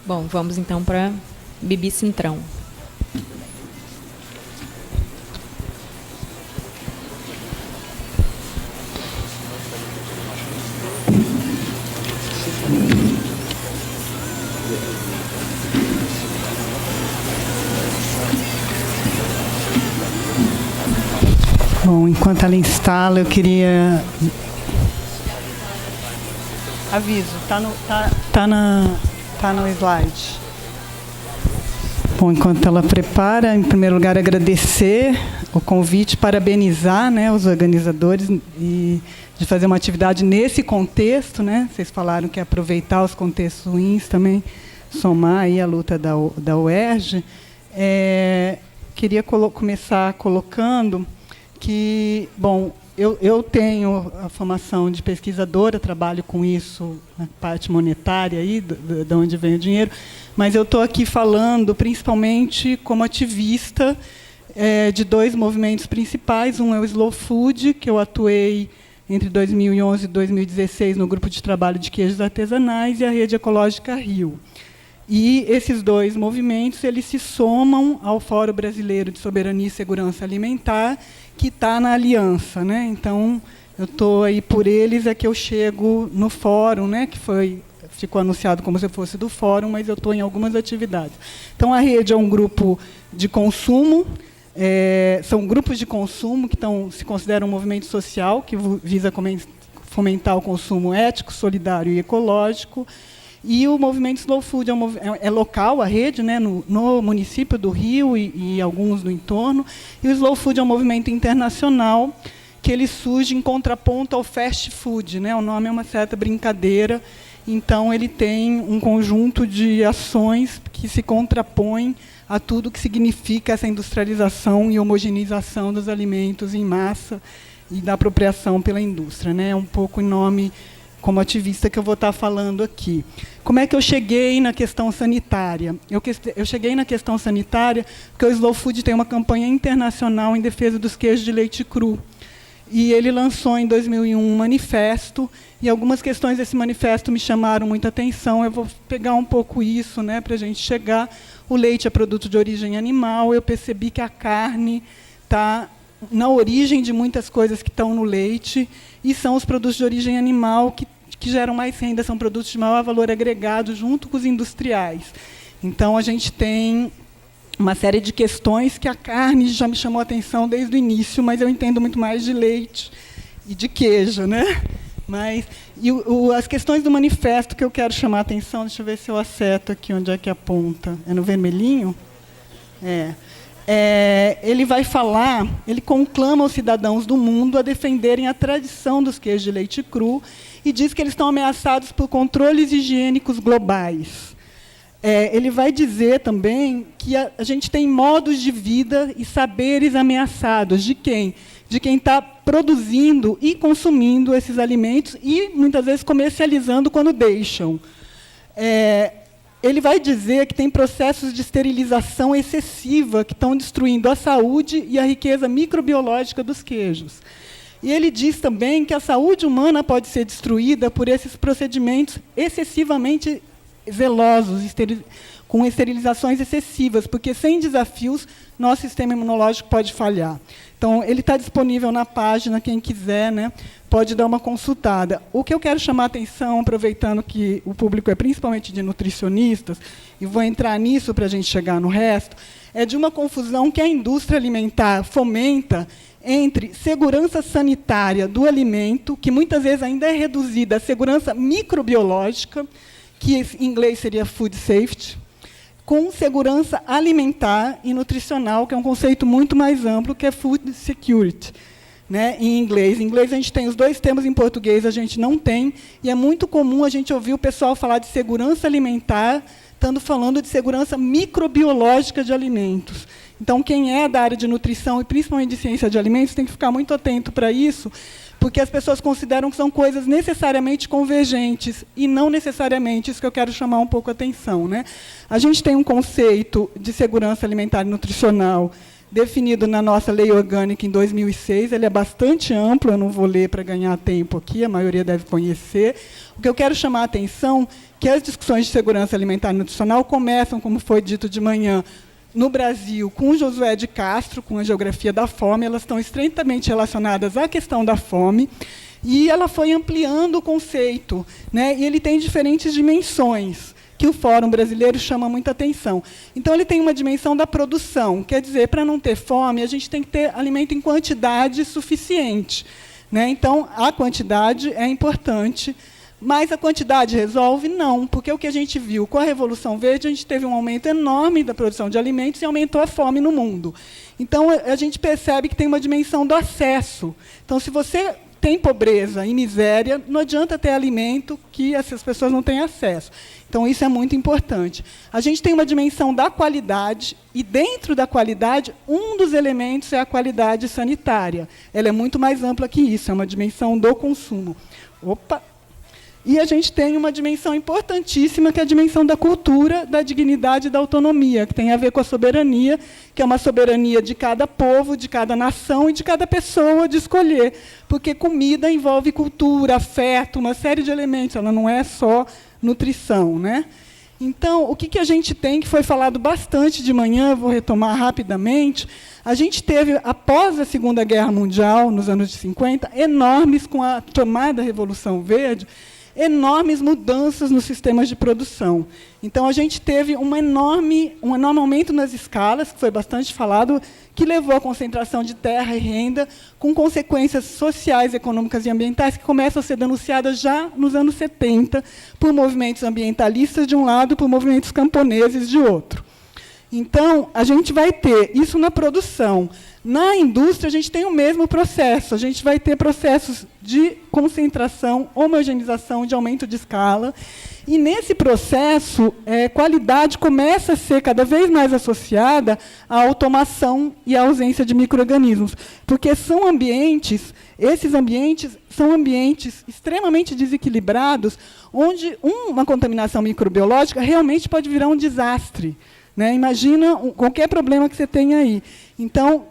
Bom, vamos então para Bibi Cintrão. Bom, enquanto ela instala, eu queria... Aviso, tá no slide. Bom, enquanto ela prepara, em primeiro lugar, agradecer o convite, parabenizar, né, os organizadores e de fazer uma atividade nesse contexto, né? Vocês falaram que aproveitar os contextos ruins também, somar aí a luta da UERJ. Queria começar colocando que, bom, eu tenho a formação de pesquisadora, trabalho com isso, a parte monetária, aí, de onde vem o dinheiro, mas eu estou aqui falando principalmente como ativista de dois movimentos principais. Um é o Slow Food, que eu atuei entre 2011 e 2016 no grupo de trabalho de queijos artesanais, e a Rede Ecológica Rio. E esses dois movimentos eles se somam ao Fórum Brasileiro de Soberania e Segurança Alimentar, que está na aliança, né? Então, eu estou aí por eles, é que eu chego no fórum, né? Que ficou anunciado como se fosse do fórum, mas eu estou em algumas atividades. Então, a rede é um grupo de consumo, são grupos de consumo que se consideram um movimento social, que visa fomentar o consumo ético, solidário e ecológico. E o movimento Slow Food é local, a rede, né, no município do Rio e alguns no entorno. E o Slow Food é um movimento internacional que ele surge em contraponto ao fast food, né? O nome é uma certa brincadeira. Então, ele tem um conjunto de ações que se contrapõem a tudo que significa essa industrialização e homogeneização dos alimentos em massa e da apropriação pela indústria, né? É um pouco em nome como ativista que eu vou estar falando aqui. Como é que eu cheguei na questão sanitária? Eu cheguei na questão sanitária porque o Slow Food tem uma campanha internacional em defesa dos queijos de leite cru. E ele lançou, em 2001, um manifesto, e algumas questões desse manifesto me chamaram muita atenção. Eu vou pegar um pouco isso, né, para a gente chegar. O leite é produto de origem animal. Eu percebi que a carne está na origem de muitas coisas que estão no leite, e são os produtos de origem animal que geram mais renda, são produtos de maior valor agregado, junto com os industriais. Então, a gente tem uma série de questões que a carne já me chamou a atenção desde o início, mas eu entendo muito mais de leite e de queijo, né? As questões do manifesto que eu quero chamar a atenção, deixa eu ver se eu acerto aqui onde é que aponta. É no vermelhinho? Ele vai falar, ele conclama os cidadãos do mundo a defenderem a tradição dos queijos de leite cru e diz que eles estão ameaçados por controles higiênicos globais. Ele vai dizer também que a gente tem modos de vida e saberes ameaçados. De quem? De quem está produzindo e consumindo esses alimentos e, muitas vezes, comercializando quando deixam. Ele vai dizer que tem processos de esterilização excessiva que estão destruindo a saúde e a riqueza microbiológica dos queijos. E ele diz também que a saúde humana pode ser destruída por esses procedimentos excessivamente zelosos, com esterilizações excessivas, porque, sem desafios, nosso sistema imunológico pode falhar. Então, ele está disponível na página, quem quiser, né, pode dar uma consultada. O que eu quero chamar a atenção, aproveitando que o público é principalmente de nutricionistas, e vou entrar nisso para a gente chegar no resto, é de uma confusão que a indústria alimentar fomenta entre segurança sanitária do alimento, que muitas vezes ainda é reduzida à segurança microbiológica, que em inglês seria food safety, com segurança alimentar e nutricional, que é um conceito muito mais amplo, que é food security, né, em inglês. Em inglês, a gente tem os dois termos, em português a gente não tem, e é muito comum a gente ouvir o pessoal falar de segurança alimentar, estando falando de segurança microbiológica de alimentos. Então, quem é da área de nutrição, e principalmente de ciência de alimentos, tem que ficar muito atento para isso, porque as pessoas consideram que são coisas necessariamente convergentes, e não necessariamente, isso que eu quero chamar um pouco a atenção, né? A gente tem um conceito de segurança alimentar e nutricional definido na nossa lei orgânica em 2006, ele é bastante amplo, eu não vou ler para ganhar tempo aqui, a maioria deve conhecer. O que eu quero chamar a atenção que as discussões de segurança alimentar e nutricional começam, como foi dito de manhã, no Brasil, com Josué de Castro, com a geografia da fome. Elas estão estreitamente relacionadas à questão da fome, e ela foi ampliando o conceito, né? E ele tem diferentes dimensões, que o Fórum Brasileiro chama muita atenção. Então, ele tem uma dimensão da produção, quer dizer, para não ter fome, a gente tem que ter alimento em quantidade suficiente, né? Então, a quantidade é importante, mas a quantidade resolve? Não, porque o que a gente viu com a Revolução Verde, a gente teve um aumento enorme da produção de alimentos e aumentou a fome no mundo. Então, a gente percebe que tem uma dimensão do acesso. Então, se você tem pobreza e miséria, não adianta ter alimento que essas pessoas não têm acesso. Então, isso é muito importante. A gente tem uma dimensão da qualidade, e, dentro da qualidade, um dos elementos é a qualidade sanitária. Ela é muito mais ampla que isso, é uma dimensão do consumo. Opa! E a gente tem uma dimensão importantíssima, que é a dimensão da cultura, da dignidade e da autonomia, que tem a ver com a soberania, que é uma soberania de cada povo, de cada nação e de cada pessoa de escolher. Porque comida envolve cultura, afeto, uma série de elementos, ela não é só nutrição, né? Então, o que a gente tem, que foi falado bastante de manhã, eu vou retomar rapidamente, a gente teve, após a Segunda Guerra Mundial, nos anos de 50, enormes, com a tomada da Revolução Verde, enormes mudanças nos sistemas de produção. Então, a gente teve um enorme aumento nas escalas, que foi bastante falado, que levou à concentração de terra e renda, com consequências sociais, econômicas e ambientais que começam a ser denunciadas já nos anos 70, por movimentos ambientalistas de um lado, por movimentos camponeses de outro. Então, a gente vai ter isso na produção. Na indústria, a gente tem o mesmo processo. A gente vai ter processos de concentração, homogeneização, de aumento de escala. E, nesse processo, qualidade começa a ser cada vez mais associada à automação e à ausência de micro-organismos. Porque são ambientes, esses ambientes são ambientes extremamente desequilibrados, onde uma contaminação microbiológica realmente pode virar um desastre. Né? Imagina qualquer problema que você tenha aí. Então,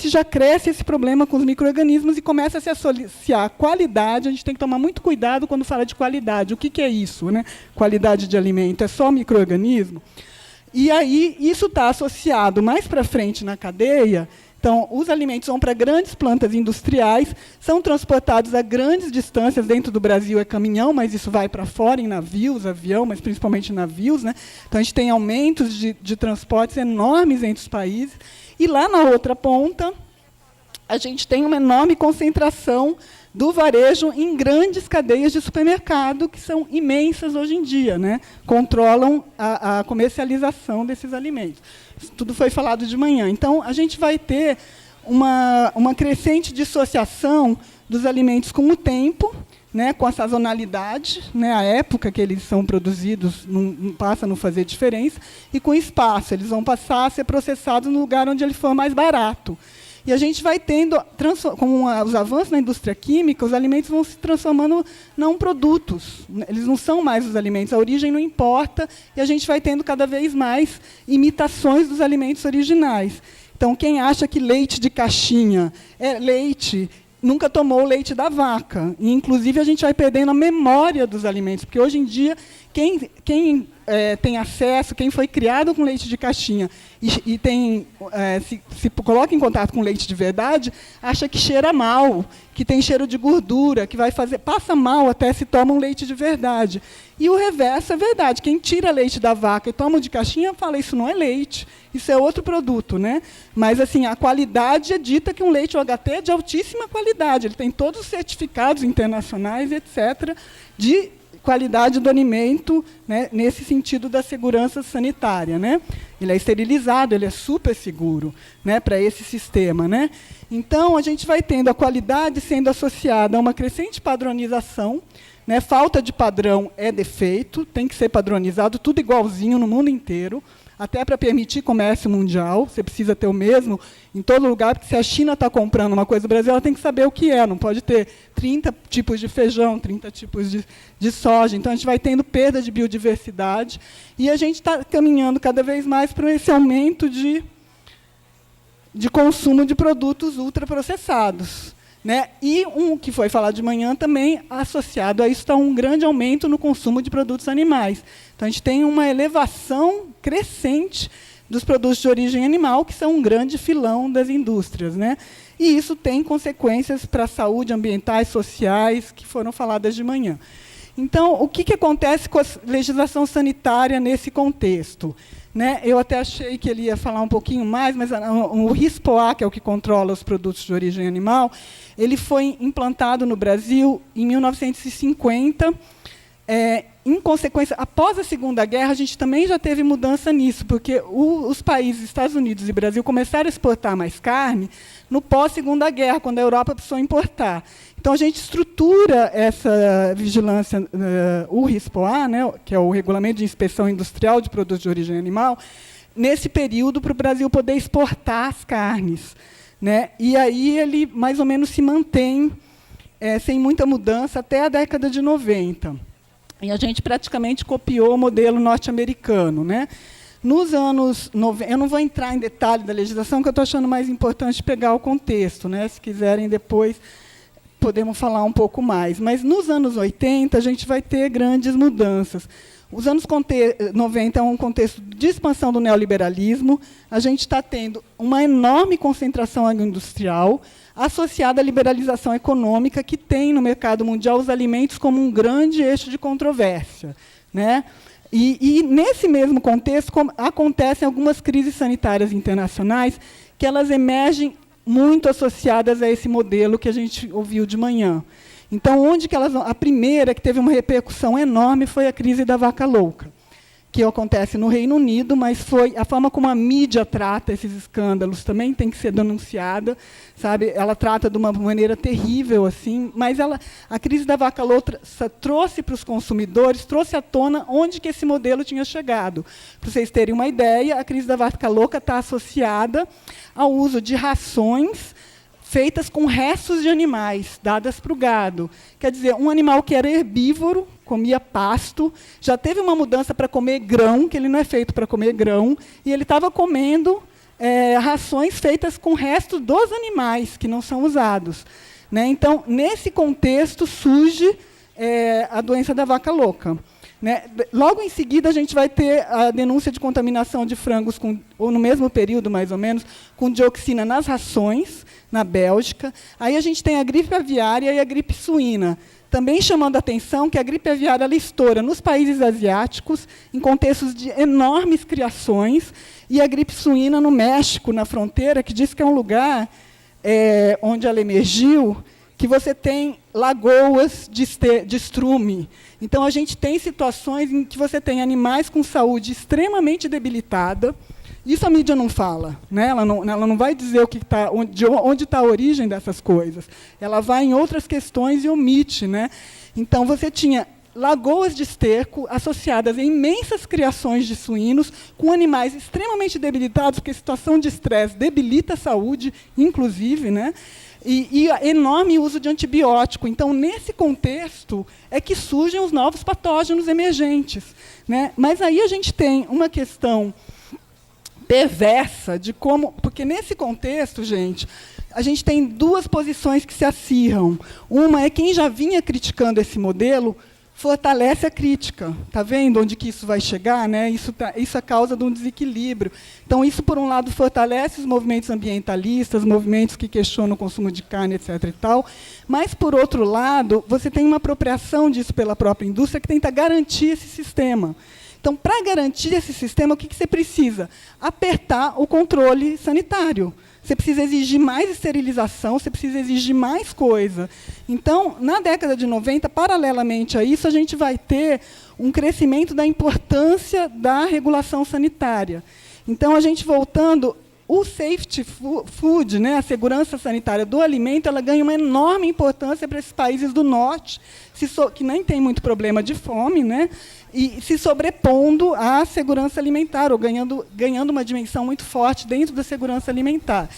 já cresce esse problema com os micro-organismos e começa a se associar à qualidade. A gente tem que tomar muito cuidado quando fala de qualidade. O que é isso? Né? Qualidade de alimento é só micro-organismo? E aí, isso está associado mais para frente na cadeia. Então, os alimentos vão para grandes plantas industriais, são transportados a grandes distâncias. Dentro do Brasil é caminhão, mas isso vai para fora, em navios, avião, mas principalmente navios. Né? Então, a gente tem aumentos de transportes enormes entre os países. E, lá na outra ponta, a gente tem uma enorme concentração do varejo em grandes cadeias de supermercado, que são imensas hoje em dia, né? Controlam a comercialização desses alimentos. Isso tudo foi falado de manhã. Então, a gente vai ter uma crescente dissociação dos alimentos com o tempo, né, com a sazonalidade, né, a época que eles são produzidos passa a não fazer diferença, e com o espaço. Eles vão passar a ser processados no lugar onde ele for mais barato. E a gente vai tendo, com os avanços na indústria química, os alimentos vão se transformando não produtos. Eles não são mais os alimentos, a origem não importa, e a gente vai tendo cada vez mais imitações dos alimentos originais. Então, quem acha que leite de caixinha é leite, nunca tomou o leite da vaca. E, inclusive, a gente vai perdendo a memória dos alimentos, porque, hoje em dia, quem tem acesso, quem foi criado com leite de caixinha e se coloca em contato com leite de verdade, acha que cheira mal, que tem cheiro de gordura, que passa mal até se toma um leite de verdade. E o reverso é verdade. Quem tira leite da vaca e toma de caixinha, fala, isso não é leite, isso é outro produto. Né? Mas, assim, a qualidade é dita que um leite UHT é de altíssima qualidade. Ele tem todos os certificados internacionais, etc., de qualidade do alimento, né, nesse sentido da segurança sanitária. Né? Ele é esterilizado, ele é super seguro, né, para esse sistema. Né? Então, a gente vai tendo a qualidade sendo associada a uma crescente padronização. Né? Falta de padrão é defeito, tem que ser padronizado, tudo igualzinho no mundo inteiro, até para permitir comércio mundial. Você precisa ter o mesmo em todo lugar, porque se a China está comprando uma coisa do Brasil, ela tem que saber o que é, não pode ter 30 tipos de feijão, 30 tipos de soja. Então, a gente vai tendo perda de biodiversidade, e a gente está caminhando cada vez mais para esse aumento de consumo de produtos ultraprocessados. né? E que foi falado de manhã também, associado a isso está um grande aumento no consumo de produtos animais. Então, a gente tem uma elevação crescente dos produtos de origem animal, que são um grande filão das indústrias, né? E isso tem consequências para a saúde, ambientais, sociais, que foram faladas de manhã. Então, o que acontece com a legislação sanitária nesse contexto? Né? Eu até achei que ele ia falar um pouquinho mais, mas o RISPOA, que é o que controla os produtos de origem animal, ele foi implantado no Brasil em 1950. Em consequência, após a Segunda Guerra, a gente também já teve mudança nisso, porque os países, Estados Unidos e Brasil, começaram a exportar mais carne no pós-Segunda Guerra, quando a Europa precisou importar. Então, a gente estrutura essa vigilância, o RISPOA, né, que é o Regulamento de Inspeção Industrial de Produtos de Origem Animal, nesse período para o Brasil poder exportar as carnes, né? E aí ele, mais ou menos, se mantém sem muita mudança até a década de 90. E a gente praticamente copiou o modelo norte-americano, né? Nos anos 90, eu não vou entrar em detalhe da legislação, que eu estou achando mais importante pegar o contexto, né? Se quiserem depois, podemos falar um pouco mais. Mas nos anos 80, a gente vai ter grandes mudanças. Os anos 90 é um contexto de expansão do neoliberalismo. A gente está tendo uma enorme concentração agroindustrial, associada à liberalização econômica, que tem no mercado mundial os alimentos como um grande eixo de controvérsia, né? E nesse mesmo contexto acontecem algumas crises sanitárias internacionais que elas emergem muito associadas a esse modelo que a gente ouviu de manhã. Então, onde que elas vão? A primeira que teve uma repercussão enorme foi a crise da vaca louca, que acontece no Reino Unido, mas foi a forma como a mídia trata esses escândalos também tem que ser denunciada, sabe? Ela trata de uma maneira terrível, assim, mas a crise da vaca louca trouxe para os consumidores, trouxe à tona onde que esse modelo tinha chegado. Para vocês terem uma ideia, a crise da vaca louca está associada ao uso de rações feitas com restos de animais, dadas para o gado. Quer dizer, um animal que era herbívoro, comia pasto, já teve uma mudança para comer grão, que ele não é feito para comer grão, e ele estava comendo rações feitas com restos dos animais, que não são usados, né? Então, nesse contexto, surge a doença da vaca louca, né? Logo em seguida, a gente vai ter a denúncia de contaminação de frangos, ou no mesmo período, mais ou menos, com dioxina nas rações, na Bélgica. Aí a gente tem a gripe aviária e a gripe suína. Também chamando a atenção que a gripe aviária ela estoura nos países asiáticos, em contextos de enormes criações, e a gripe suína no México, na fronteira, que diz que é um lugar onde ela emergiu, que você tem lagoas de estrume. Então, a gente tem situações em que você tem animais com saúde extremamente debilitada. Isso a mídia não fala, né? Ela não vai dizer o que onde está a origem dessas coisas. Ela vai em outras questões e omite, né? Então, você tinha lagoas de esterco associadas a imensas criações de suínos, com animais extremamente debilitados, porque a situação de estresse debilita a saúde, inclusive, né? E enorme uso de antibiótico. Então, nesse contexto, é que surgem os novos patógenos emergentes, né? Mas aí a gente tem uma questão perversa de como... Porque, nesse contexto, gente, a gente tem duas posições que se acirram. Uma é quem já vinha criticando esse modelo fortalece a crítica. Está vendo onde que isso vai chegar? Né? Isso é causa de um desequilíbrio. Então, isso, por um lado, fortalece os movimentos ambientalistas, movimentos que questionam o consumo de carne, etc. e tal, mas, por outro lado, você tem uma apropriação disso pela própria indústria que tenta garantir esse sistema. Então, para garantir esse sistema, o que você precisa? Apertar o controle sanitário. Você precisa exigir mais esterilização, você precisa exigir mais coisa. Então, na década de 90, paralelamente a isso, a gente vai ter um crescimento da importância da regulação sanitária. Então, a gente voltando, o safety food, né, a segurança sanitária do alimento, ela ganha uma enorme importância para esses países do norte, que nem tem muito problema de fome, né, e se sobrepondo à segurança alimentar, ou ganhando uma dimensão muito forte dentro da segurança alimentar.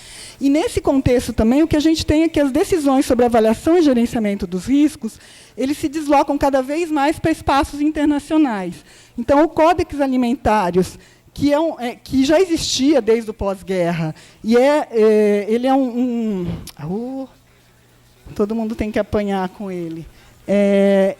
E, nesse contexto, também, o que a gente tem é que as decisões sobre avaliação e gerenciamento dos riscos, eles se deslocam cada vez mais para espaços internacionais. Então, o Códex Alimentários, que já existia desde o pós-guerra, e ele é todo mundo tem que apanhar com ele.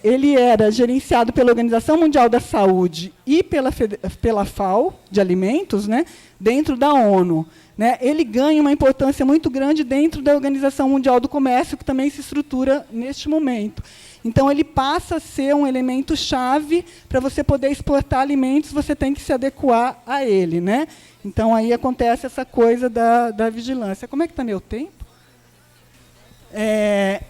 Ele era gerenciado pela Organização Mundial da Saúde e pela FAO, de alimentos, né, dentro da ONU. Né? Ele ganha uma importância muito grande dentro da Organização Mundial do Comércio, que também se estrutura neste momento. Então, ele passa a ser um elemento-chave para você poder exportar alimentos, você tem que se adequar a ele. Né? Então, aí acontece essa coisa da vigilância. Como é que está meu tempo?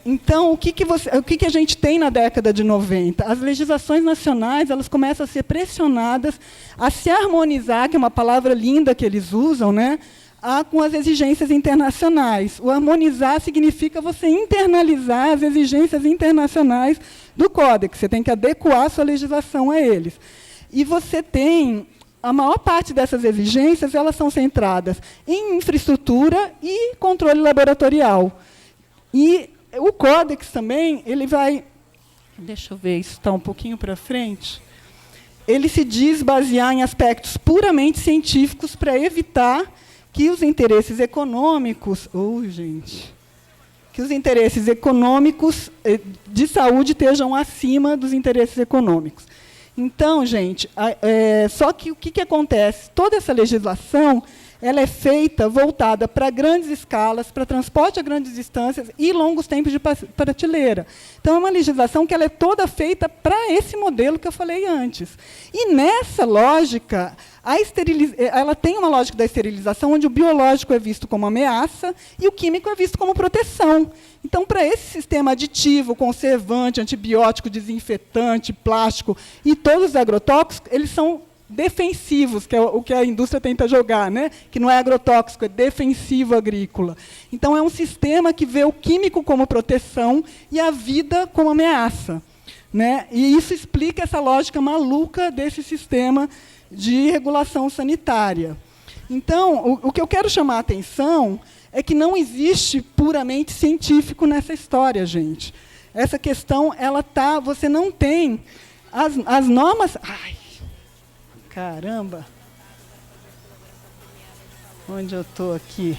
Então, o que a gente tem na década de 90? As legislações nacionais elas começam a ser pressionadas a se harmonizar, que é uma palavra linda que eles usam, né, com as exigências internacionais. O harmonizar significa você internalizar as exigências internacionais do Códex. Você tem que adequar a sua legislação a eles. E você tem... A maior parte dessas exigências elas são centradas em infraestrutura e controle laboratorial. E o Códex também, ele vai... Deixa eu ver, isso está um pouquinho para frente. Ele se diz basear em aspectos puramente científicos para evitar que os interesses econômicos... que os interesses econômicos de saúde estejam acima dos interesses econômicos. Então, gente, só que o que acontece? Toda essa legislação ela é feita, voltada para grandes escalas, para transporte a grandes distâncias e longos tempos de prateleira. Então, é uma legislação que ela é toda feita para esse modelo que eu falei antes. E, nessa lógica, ela tem uma lógica da esterilização, onde o biológico é visto como ameaça e o químico é visto como proteção. Então, para esse sistema aditivo, conservante, antibiótico, desinfetante, plástico e todos os agrotóxicos, eles são defensivos, que é o que a indústria tenta jogar, né? Que não é agrotóxico, é defensivo agrícola. Então, é um sistema que vê o químico como proteção e a vida como ameaça. Né? E isso explica essa lógica maluca desse sistema de regulação sanitária. Então, o que eu quero chamar a atenção é que não existe puramente científico nessa história, gente. Essa questão, você não tem as normas... Ai, caramba! Onde eu estou aqui?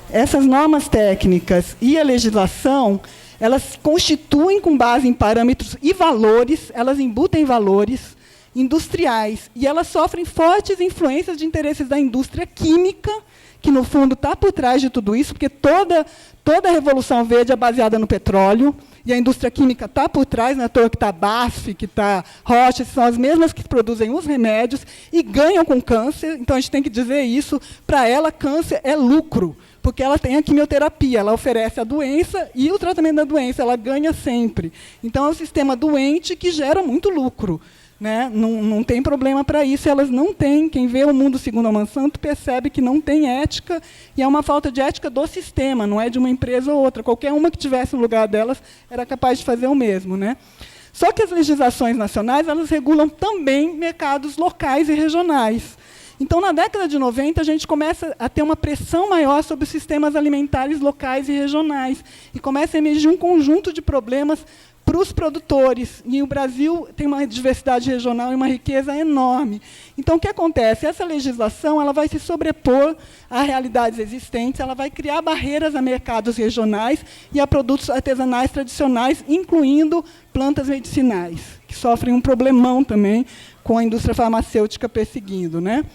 Essas normas técnicas e a legislação, elas constituem com base em parâmetros e valores, elas embutem valores industriais, e elas sofrem fortes influências de interesses da indústria química, que, no fundo, está por trás de tudo isso, porque toda a Revolução Verde é baseada no petróleo, e a indústria química está por trás, não é à toa que está a BASF, que está a Roche, são as mesmas que produzem os remédios e ganham com câncer. Então, a gente tem que dizer isso. Para ela, câncer é lucro, porque ela tem a quimioterapia, ela oferece a doença e o tratamento da doença, ela ganha sempre. Então, é um sistema doente que gera muito lucro. Né? Não tem problema para isso, elas não têm. Quem vê o mundo segundo a Monsanto percebe que não tem ética, e é uma falta de ética do sistema, não é de uma empresa ou outra. Qualquer uma que tivesse no lugar delas era capaz de fazer o mesmo. Né? Só que as legislações nacionais elas regulam também mercados locais e regionais. Então, na década de 90, a gente começa a ter uma pressão maior sobre os sistemas alimentares locais e regionais, e começa a emergir um conjunto de problemas para os produtores. E o Brasil tem uma diversidade regional e uma riqueza enorme. Então, o que acontece? Essa legislação ela vai se sobrepor a realidades existentes, ela vai criar barreiras a mercados regionais e a produtos artesanais tradicionais, incluindo plantas medicinais, que sofrem um problemão também com a indústria farmacêutica perseguindo. Né?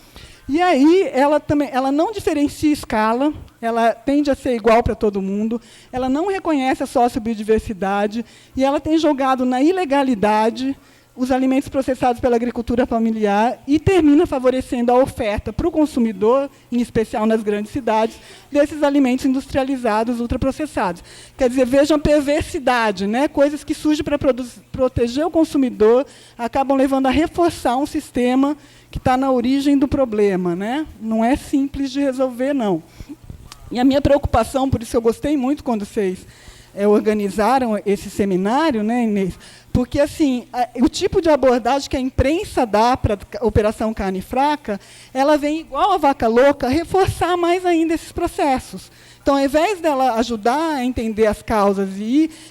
E aí, ela não diferencia escala, ela tende a ser igual para todo mundo, ela não reconhece a sociobiodiversidade, e ela tem jogado na ilegalidade os alimentos processados pela agricultura familiar e termina favorecendo a oferta para o consumidor, em especial nas grandes cidades, desses alimentos industrializados, ultraprocessados. Quer dizer, vejam a perversidade, né? Coisas que surgem para proteger o consumidor acabam levando a reforçar um sistema que está na origem do problema. Né? Não é simples de resolver, não. E a minha preocupação, por isso eu gostei muito quando vocês organizaram esse seminário, né, Inês? Porque assim, o tipo de abordagem que a imprensa dá para a Operação Carne Fraca, ela vem, igual a vaca louca, reforçar mais ainda esses processos. Então, ao invés dela ajudar a entender as causas,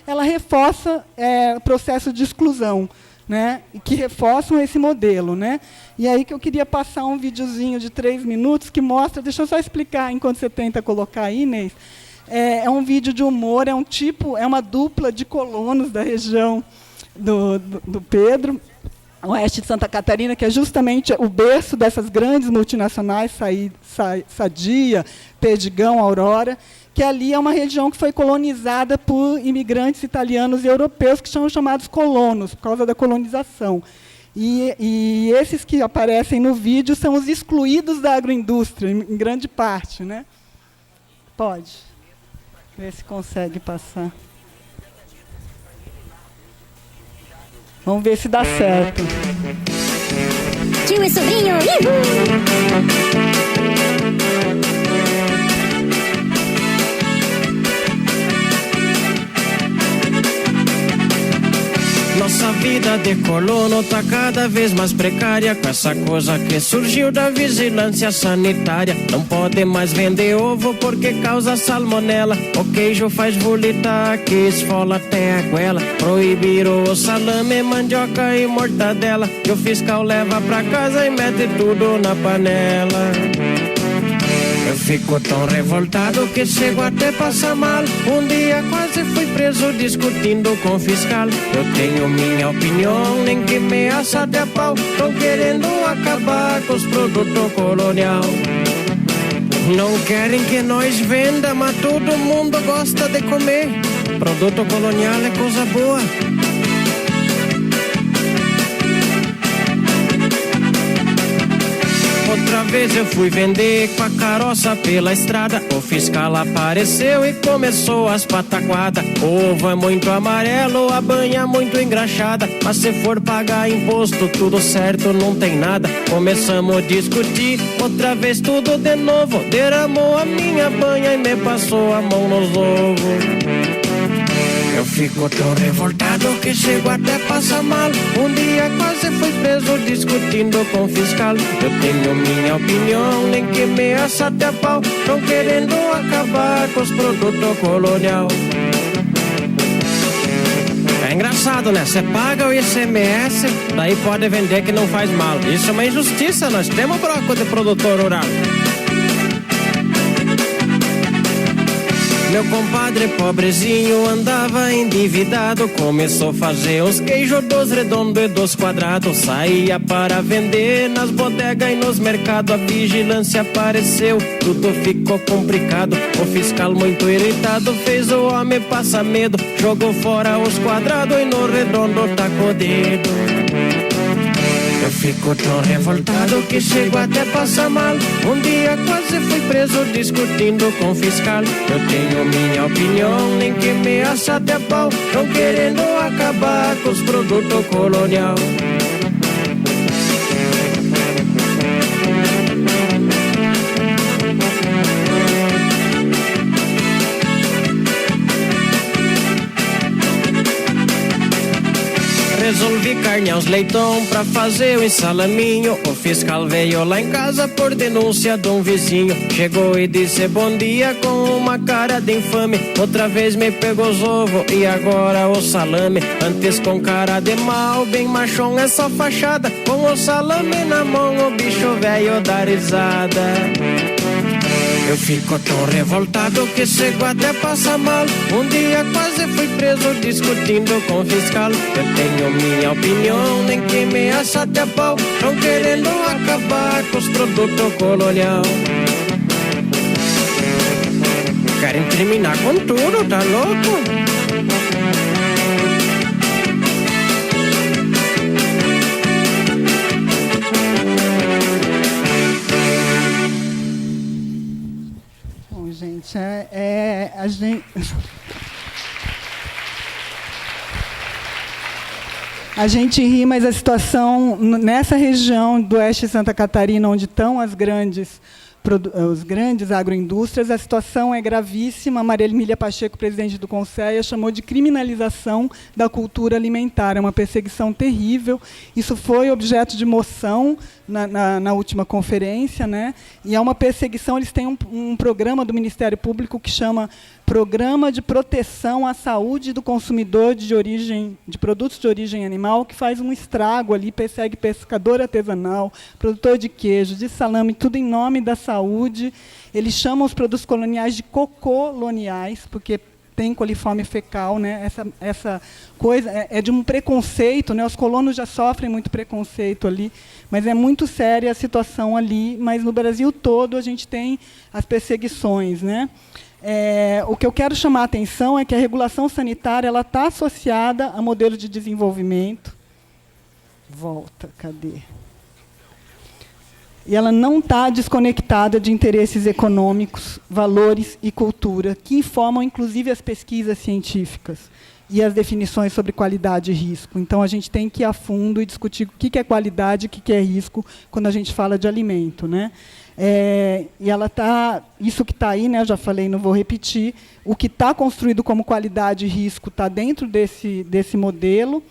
ela reforça o processo de exclusão, né, que reforçam esse modelo. Né? E aí que eu queria passar um videozinho de 3 minutos que mostra, deixa eu só explicar, enquanto você tenta colocar aí, Inês, É um vídeo de humor, é uma dupla de colonos da região do Pedro, oeste de Santa Catarina, que é justamente o berço dessas grandes multinacionais, Sadia, Perdigão, Aurora, que ali é uma região que foi colonizada por imigrantes italianos e europeus, que são chamados colonos, por causa da colonização. E esses que aparecem no vídeo são os excluídos da agroindústria, em grande parte, né? Pode. Ver se consegue passar. Vamos ver se dá certo. Tio e sobrinho, Nossa vida de colono tá cada vez mais precária, com essa coisa que surgiu da vigilância sanitária. Não pode mais vender ovo porque causa salmonela. O queijo faz vulita que esfola até a goela. Proibiram o salame, mandioca e mortadela. E o fiscal leva pra casa e mete tudo na panela. Eu fico tão revoltado que chego até passar mal. Um dia quase fui preso discutindo com o fiscal. Eu tenho minha opinião, nem que me assa de pau. Tão querendo acabar com os produtos colonial. Não querem que nós venda, mas todo mundo gosta de comer. Produto colonial é coisa boa. Outra vez eu fui vender com a carroça pela estrada. O fiscal apareceu e começou as pataquadas. O ovo é muito amarelo, a banha muito engraxada. Mas se for pagar imposto, tudo certo, não tem nada. Começamos a discutir, outra vez tudo de novo. Derramou a minha banha e me passou a mão nos ovos. Eu fico tão revoltado que chego até passar mal. Um dia quase fui preso discutindo com o fiscal. Eu tenho minha opinião, nem que me assa até pau. Tão querendo acabar com os produtos colonial. É engraçado, né? Você paga o ICMS, daí pode vender que não faz mal. Isso é uma injustiça, nós temos bloco de produtor rural. Meu compadre pobrezinho andava endividado. Começou a fazer os queijos dos redondos e dos quadrados. Saía para vender nas bodegas e nos mercados. A vigilância apareceu, tudo ficou complicado. O fiscal muito irritado fez o homem passar medo. Jogou fora os quadrados e no redondo tacou o dedo. Eu fico tão revoltado que chego até passar mal. Um dia quase fui preso discutindo com o fiscal. Eu tenho minha opinião, nem que me assa até pau. Tão querendo acabar com os produtos colonial. Resolvi carnear os leitão pra fazer o ensalaminho. O fiscal veio lá em casa por denúncia de um vizinho. Chegou e disse bom dia com uma cara de infame. Outra vez me pegou os ovos e agora o salame. Antes com cara de mal, bem machão essa fachada. Com o salame na mão o bicho velho dá risada. Eu fico tão revoltado que chego até passar mal. Um dia quase fui preso discutindo com o fiscal. Eu tenho minha opinião, nem que me assa até pau. Tão querendo acabar com os produtos colonial. Querem terminar com tudo, tá louco? Gente, a gente ri, mas a situação nessa região do oeste de Santa Catarina, onde estão os grandes agroindústrias, a situação é gravíssima. Maria Emília Pacheco, presidente do Conselho, chamou de criminalização da cultura alimentar. É uma perseguição terrível. Isso foi objeto de moção na última conferência, né? E é uma perseguição. Eles têm um programa do Ministério Público que chama Programa de Proteção à Saúde do Consumidor de produtos de origem animal, que faz um estrago ali, persegue pescador artesanal, produtor de queijo, de salame, tudo em nome da saúde. Eles chamam os produtos coloniais de cocoloniais, porque tem coliforme fecal, né? Essa coisa é de um preconceito, né? Os colonos já sofrem muito preconceito ali, mas é muito séria a situação ali. Mas no Brasil todo a gente tem as perseguições, né? O que eu quero chamar a atenção é que a regulação sanitária ela está associada a modelo de desenvolvimento. Volta, cadê? E ela não está desconectada de interesses econômicos, valores e cultura, que informam, inclusive, as pesquisas científicas e as definições sobre qualidade e risco. Então, a gente tem que ir a fundo e discutir o que é qualidade e o que é risco quando a gente fala de alimento, né? E ela tá, isso que está aí, né? Eu já falei, não vou repetir. O que está construído como qualidade e risco está dentro desse modelo.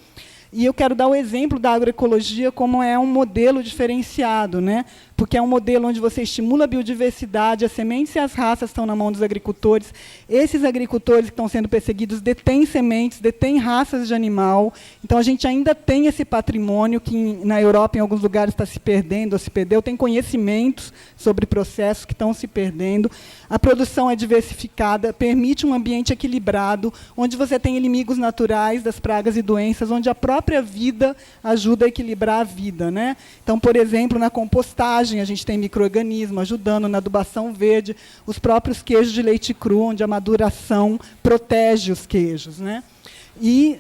E eu quero dar o exemplo da agroecologia como é um modelo diferenciado, né? Porque é um modelo onde você estimula a biodiversidade, as sementes e as raças estão na mão dos agricultores. Esses agricultores que estão sendo perseguidos detêm sementes, detêm raças de animal. Então, a gente ainda tem esse patrimônio que, na Europa, em alguns lugares, está se perdendo ou se perdeu. Tem conhecimentos sobre processos que estão se perdendo. A produção é diversificada, permite um ambiente equilibrado, onde você tem inimigos naturais das pragas e doenças, onde a própria vida ajuda a equilibrar a vida, né? Então, por exemplo, na compostagem, a gente tem micro-organismos ajudando na adubação verde, os próprios queijos de leite cru, onde a maduração protege os queijos, né? E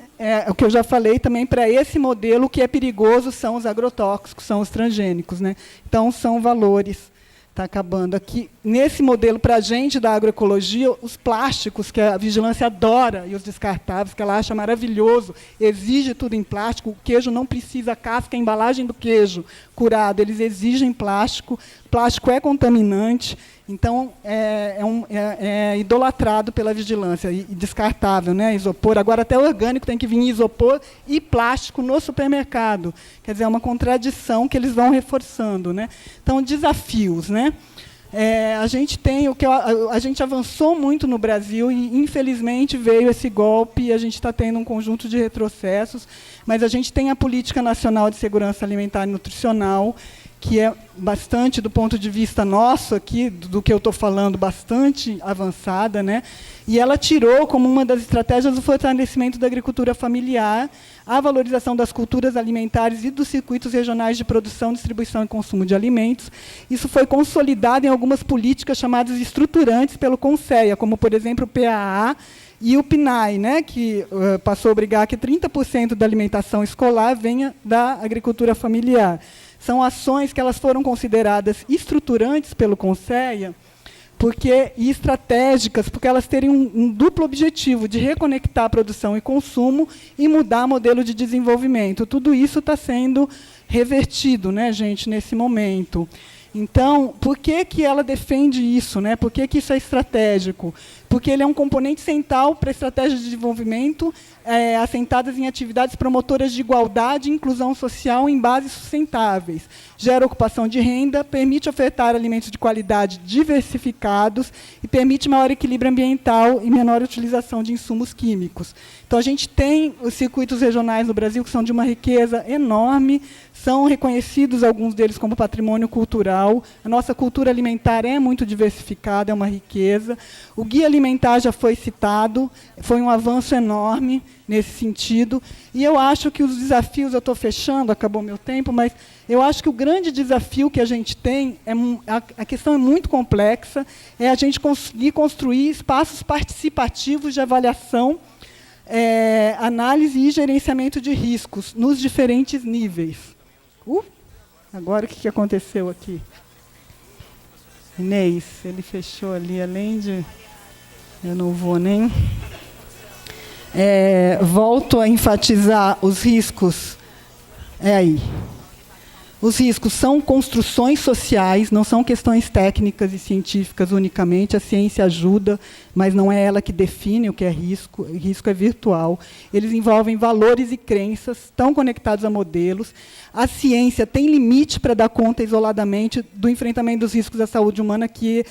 o que eu já falei também, para esse modelo, o que é perigoso são os agrotóxicos, são os transgênicos, né? Então, são valores. Está acabando aqui. Nesse modelo, para a gente da agroecologia, os plásticos, que a vigilância adora, e os descartáveis, que ela acha maravilhoso, exige tudo em plástico. O queijo não precisa casca, a embalagem do queijo curado, eles exigem plástico. Plástico é contaminante, então é idolatrado pela vigilância, e descartável, né? Isopor. Agora, até orgânico tem que vir isopor e plástico no supermercado. Quer dizer, é uma contradição que eles vão reforçando, né? Então, desafios, né? A gente tem a gente avançou muito no Brasil e, infelizmente, veio esse golpe e a gente está tendo um conjunto de retrocessos, mas a gente tem a Política Nacional de Segurança Alimentar e Nutricional, que é bastante, do ponto de vista nosso aqui, do que eu estou falando, bastante avançada, né? E ela tirou como uma das estratégias o fortalecimento da agricultura familiar, a valorização das culturas alimentares e dos circuitos regionais de produção, distribuição e consumo de alimentos. Isso foi consolidado em algumas políticas chamadas estruturantes pelo CONSEA, como, por exemplo, o PAA e o PNAE, né, que passou a obrigar que 30% da alimentação escolar venha da agricultura familiar. São ações que elas foram consideradas estruturantes pelo CONSEA e estratégicas, porque elas terem um duplo objetivo de reconectar a produção e consumo e mudar modelo de desenvolvimento. Tudo isso está sendo revertido, né, gente, nesse momento. Então, por que ela defende isso, né? Por que isso é estratégico? Porque ele é um componente central para a estratégia de desenvolvimento assentadas em atividades promotoras de igualdade e inclusão social em bases sustentáveis. Gera ocupação de renda, permite ofertar alimentos de qualidade diversificados e permite maior equilíbrio ambiental e menor utilização de insumos químicos. Então, a gente tem os circuitos regionais no Brasil que são de uma riqueza enorme, são reconhecidos alguns deles como patrimônio cultural. A nossa cultura alimentar é muito diversificada, é uma riqueza. O Guia Alimentar já foi citado, foi um avanço enorme nesse sentido. E eu acho que os desafios, eu estou fechando, acabou meu tempo, mas eu acho que o grande desafio que a gente tem, a questão é muito complexa, é a gente conseguir construir espaços participativos de avaliação, análise e gerenciamento de riscos nos diferentes níveis. Agora o que aconteceu aqui? Inês, ele fechou ali, além de... Eu não vou nem... volto a enfatizar os riscos. Aí. Os riscos são construções sociais, não são questões técnicas e científicas unicamente. A ciência ajuda, mas não é ela que define o que é risco. O risco é virtual. Eles envolvem valores e crenças, estão conectados a modelos. A ciência tem limite para dar conta isoladamente do enfrentamento dos riscos à saúde humana que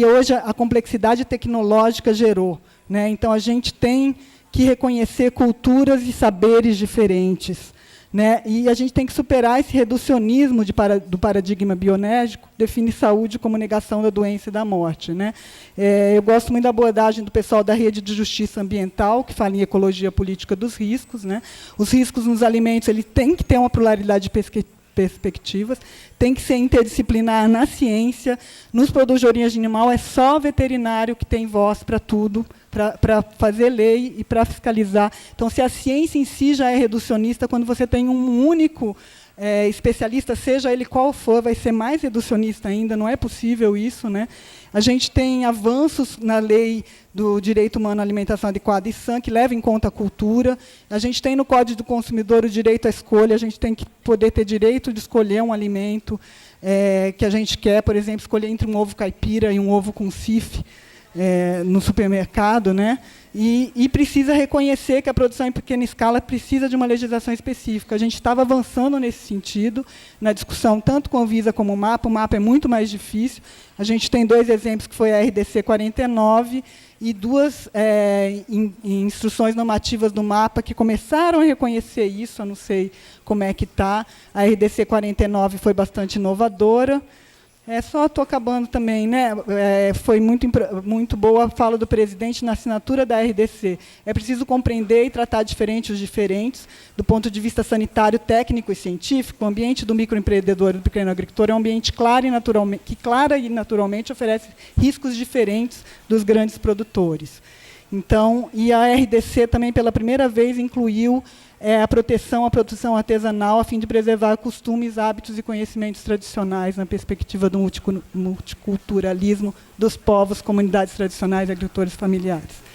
hoje a complexidade tecnológica gerou, né? Então, a gente tem que reconhecer culturas e saberes diferentes, né? E a gente tem que superar esse reducionismo do paradigma biomédico, que define saúde como negação da doença e da morte, né? Eu gosto muito da abordagem do pessoal da Rede de Justiça Ambiental, que fala em ecologia política dos riscos, né? Os riscos nos alimentos têm que ter uma pluralidade de perspectivas, tem que ser interdisciplinar na ciência. Nos produtos de origem animal, é só veterinário que tem voz para tudo, para fazer lei e para fiscalizar. Então, se a ciência em si já é reducionista, quando você tem um único especialista, seja ele qual for, vai ser mais reducionista ainda, não é possível isso, né? A gente tem avanços na lei do direito humano à alimentação adequada e sã, que leva em conta a cultura. A gente tem no Código do Consumidor o direito à escolha, a gente tem que poder ter direito de escolher um alimento que a gente quer, por exemplo, escolher entre um ovo caipira e um ovo com CIF no supermercado, né? E precisa reconhecer que a produção em pequena escala precisa de uma legislação específica. A gente estava avançando nesse sentido, na discussão tanto com a Anvisa como o MAPA. O MAPA é muito mais difícil. A gente tem 2 exemplos, que foi a RDC 49 e 2 instruções normativas do MAPA que começaram a reconhecer isso. Eu não sei como é que está. A RDC 49 foi bastante inovadora. Só estou acabando também, né? Foi muito boa a fala do presidente na assinatura da RDC. É preciso compreender e tratar diferente os diferentes, do ponto de vista sanitário, técnico e científico. O ambiente do microempreendedor e do pequeno agricultor é um ambiente que clara e naturalmente oferece riscos diferentes dos grandes produtores. Então, e a RDC também, pela primeira vez, incluiu a proteção à produção artesanal, a fim de preservar costumes, hábitos e conhecimentos tradicionais na perspectiva do multiculturalismo dos povos, comunidades tradicionais e agricultores familiares.